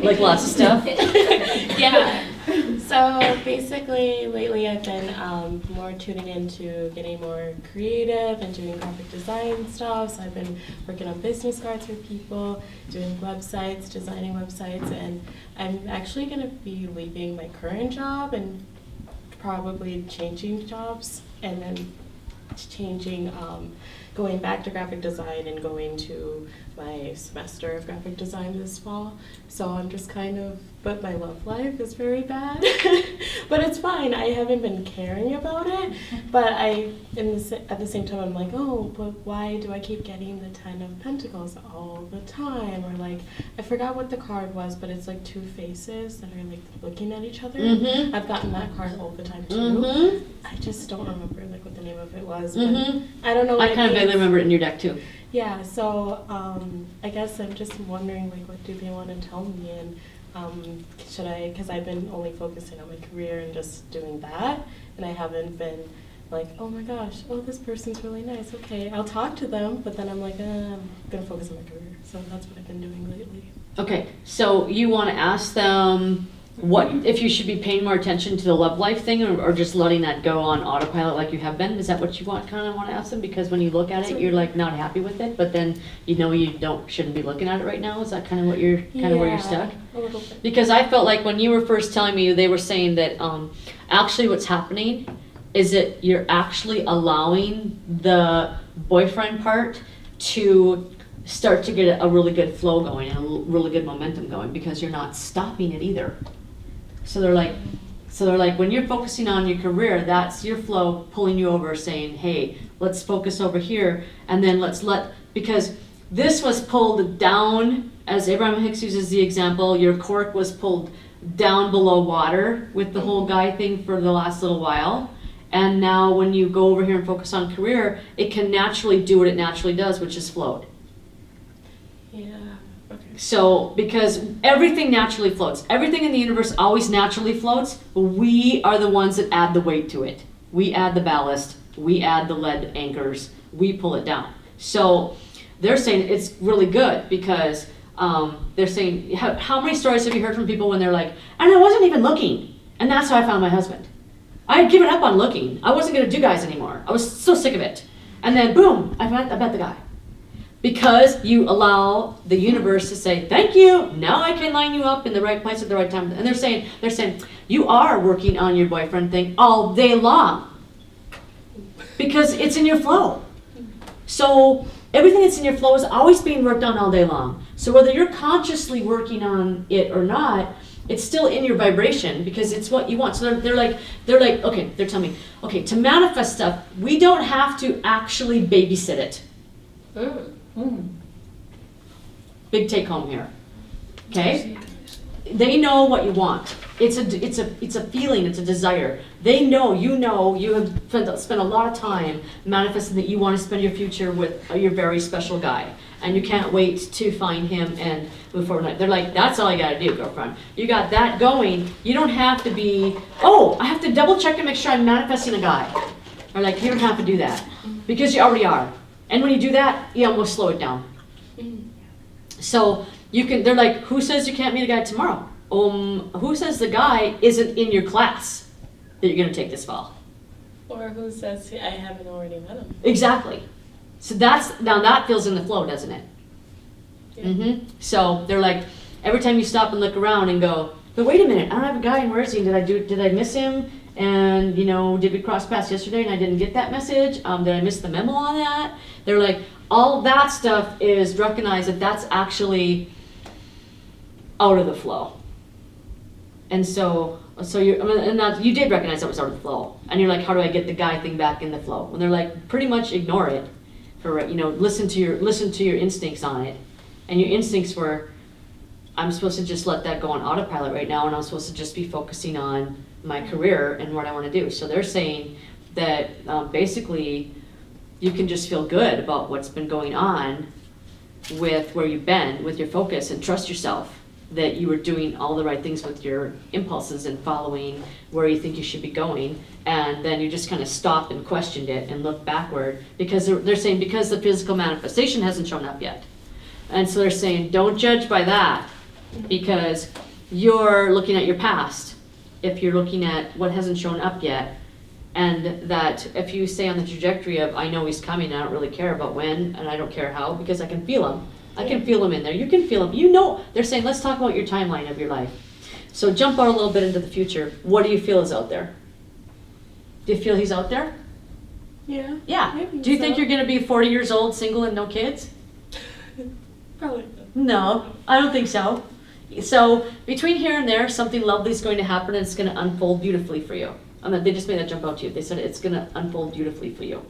Like lots of stuff? Yeah. So basically, lately I've been more tuning into getting more creative and doing graphic design stuff. So I've been working on business cards for people, doing websites, designing websites, and I'm actually going to be leaving my current job and probably changing jobs, and then changing, going back to graphic design and going to my semester of graphic design this fall. So I'm just kind of, but my love life is very bad. But it's fine. I haven't been caring about it. But at the same time, I'm like, oh, but why do I keep getting the 10 of Pentacles all the time? Or like, I forgot what the card was, but it's like two faces that are like looking at each other. Mm-hmm. I've gotten that card all the time too. Mm-hmm. I just don't remember like what the name of it was. But Mm-hmm. I don't know what I kind of vaguely remember it in your deck too. Yeah, so I guess I'm just wondering, like, what do they want to tell me, and should I, because I've been only focusing on my career and just doing that, and I haven't been like, oh my gosh, oh, this person's really nice, okay, I'll talk to them, but then I'm like, I'm going to focus on my career, so that's what I've been doing lately. Okay, so you want to ask them what if you should be paying more attention to the love life thing, or just letting that go on autopilot like you have been? Is that what you want to ask them? Because when you look at it, you're like not happy with it, but then you shouldn't be looking at it right now. Is that kind of what you're where you're stuck? A little bit. Because I felt like when you were first telling me, they were saying that actually what's happening is that you're actually allowing the boyfriend part to start to get a really good flow going and a really good momentum going, because you're not stopping it either. So they're like, when you're focusing on your career, that's your flow pulling you over, saying, hey, let's focus over here, and then because this was pulled down, as Abraham Hicks uses the example, your cork was pulled down below water with the whole guy thing for the last little while. And now when you go over here and focus on career, it can naturally do what it naturally does, which is float. Yeah. Okay. So, because everything naturally floats. Everything in the universe always naturally floats. We are the ones that add the weight to it. We add the ballast. We add the lead anchors. We pull it down. So, they're saying it's really good because they're saying, how many stories have you heard from people when they're like, and I wasn't even looking, and that's how I found my husband. I had given up on looking. I wasn't going to do guys anymore. I was so sick of it. And then, boom, I met the guy. Because you allow the universe to say, thank you, now I can line you up in the right place at the right time. And they're saying, you are working on your boyfriend thing all day long. Because it's in your flow. So everything that's in your flow is always being worked on all day long. So whether you're consciously working on it or not, it's still in your vibration because it's what you want. So they're like, okay, they're telling me, okay, to manifest stuff, we don't have to actually babysit it. Big take home here. Okay? They know what you want. It's a feeling, it's a desire. They know, you have spent a lot of time manifesting that you want to spend your future with your very special guy. And you can't wait to find him and move forward. They're like, that's all you gotta do, girlfriend. You got that going. You don't have to be, I have to double check and make sure I'm manifesting a guy. Or like, you don't have to do that. Because you already are. And when you do that, you almost slow it down. So they're like, who says you can't meet a guy tomorrow? Who says the guy isn't in your class that you're gonna take this fall? Or who says I haven't already met him? Exactly. So now that feels in the flow, doesn't it? Yeah. So they're like, every time you stop and look around and go, but wait a minute, I don't have a guy, and where is he? Did I miss him? And did we cross paths yesterday and I didn't get that message? Did I miss the memo on that? They're like, all that stuff is recognize that that's actually out of the flow. And so you did recognize that was out of the flow. And you're like, how do I get the guy thing back in the flow? And they're like, pretty much ignore it. Listen to your instincts on it. And your instincts were, I'm supposed to just let that go on autopilot right now, and I'm supposed to just be focusing on my career and what I want to do. So they're saying that basically you can just feel good about what's been going on with where you've been, with your focus, and trust yourself that you were doing all the right things with your impulses and following where you think you should be going. And then you just kind of stopped and questioned it and looked backward because they're saying because the physical manifestation hasn't shown up yet. And so they're saying, don't judge by that. because you're looking at your past, if you're looking at what hasn't shown up yet, and that if you stay on the trajectory of, I know he's coming, I don't really care about when, and I don't care how, because I can feel him. I can feel him in there. You can feel him. You know, they're saying, let's talk about your timeline of your life. So jump out a little bit into the future. What do you feel is out there? Do you feel he's out there? Yeah. Yeah. Maybe Do you think so. you're going to be 40 years old, single, and no kids? Probably not. No, I don't think so. So between here and there, something lovely is going to happen, and it's going to unfold beautifully for you. And they just made that jump out to you. They said it's going to unfold beautifully for you.